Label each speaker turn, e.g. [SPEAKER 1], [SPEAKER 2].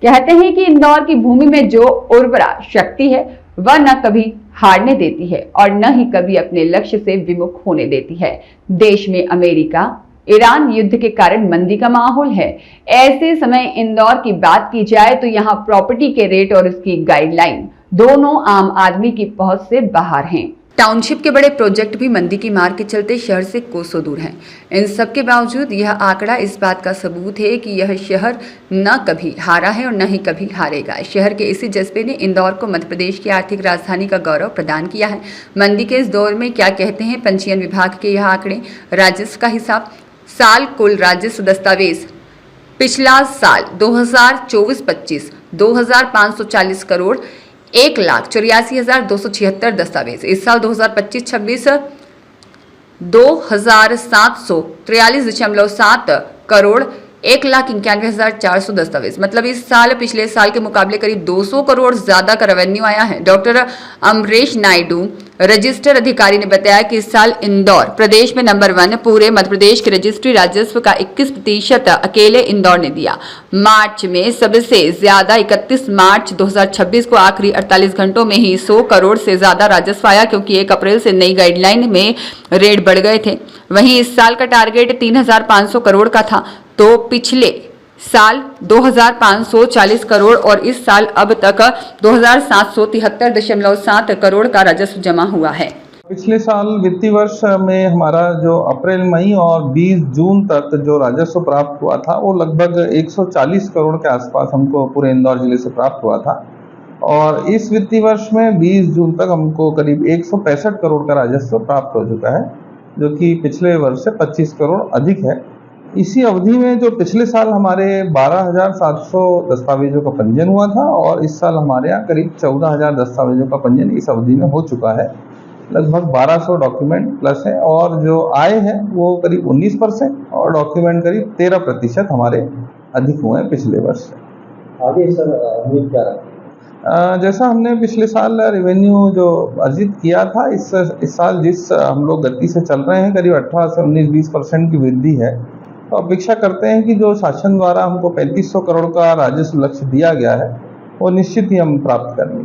[SPEAKER 1] कहते हैं कि इंदौर की भूमि में जो उर्वरा शक्ति है वह न कभी हारने देती है और न ही कभी अपने लक्ष्य से विमुख होने देती है। देश में अमेरिका ईरान युद्ध के कारण मंदी का माहौल है। ऐसे समय इंदौर की बात की जाए तो यहाँ प्रॉपर्टी के रेट और उसकी गाइडलाइन दोनों आम आदमी की पहुंच से बाहर हैं। टाउनशिप के बड़े प्रोजेक्ट भी मंदी की मार के चलते शहर से कोसों दूर हैं। इन सब के बावजूद यह आंकड़ा इस बात का सबूत है कि यह शहर न कभी हारा है और न ही कभी हारेगा। शहर के इसी जज्बे ने इंदौर को मध्य प्रदेश की आर्थिक राजधानी का गौरव प्रदान किया है। मंदी के इस दौर में क्या कहते हैं पंजीयन विभाग के यह आंकड़े। राजस्व का हिसाब, साल कुल राजस्व दस्तावेज पिछला साल 2024-25 2,540 करोड़ 1,84,276 दस्तावेज। इस साल 2025-26 2,743.7 करोड़ 1,91,400 दस्तावेज। मतलब इस साल पिछले साल के मुकाबले करीब 200 करोड़ ज्यादा का रेवेन्यू आया है। डॉक्टर अमरेश नायडू रजिस्टर अधिकारी ने बताया कि इस साल इंदौर प्रदेश में नंबर 1, पूरे मध्य प्रदेश के रजिस्ट्री राजस्व का 21% अकेले इंदौर ने दिया। मार्च में सबसे ज्यादा 31 मार्च 2026 को आखिरी 48 घंटों में ही 100 करोड़ से ज्यादा राजस्व आया, क्योंकि 1 अप्रैल से नई गाइडलाइन में रेट बढ़ गए थे। वहीं इस साल का टारगेट 3,500 करोड़ का था, तो पिछले साल 2,540 करोड़ और इस साल अब तक 2,773.7 करोड़ का राजस्व जमा हुआ है।
[SPEAKER 2] पिछले साल वित्तीय वर्ष में हमारा जो अप्रैल मई और 20 जून तक जो राजस्व प्राप्त हुआ था वो लगभग 140 करोड़ के आसपास हमको पूरे इंदौर जिले से प्राप्त हुआ था। और इस वित्तीय वर्ष में 20 जून तक हमको करीब 165 करोड़ का राजस्व प्राप्त हो चुका है, जो कि पिछले वर्ष से 25 करोड़ अधिक है। इसी अवधि में जो पिछले साल हमारे 12,700 दस्तावेजों का पंजीयन हुआ था और इस साल हमारे यहाँ करीब 14,000 दस्तावेजों का पंजीयन इस अवधि में हो चुका है। लगभग 1,200 डॉक्यूमेंट प्लस है और जो आय है वो करीब 19% और डॉक्यूमेंट करीब 13% हमारे अधिक हुए हैं पिछले वर्ष से।
[SPEAKER 3] आगे सर उम्मीद क्या रहा?
[SPEAKER 2] जैसा हमने पिछले साल रेवेन्यू जो अर्जित किया था, इस साल जिस हम लोग गति से चल रहे हैं करीब 18 से 19-20% की वृद्धि है। तो अपेक्षा करते हैं कि जो शासन द्वारा हमको 3,500 करोड़ का राजस्व लक्ष्य दिया गया है वो निश्चित ही हम प्राप्त करेंगे।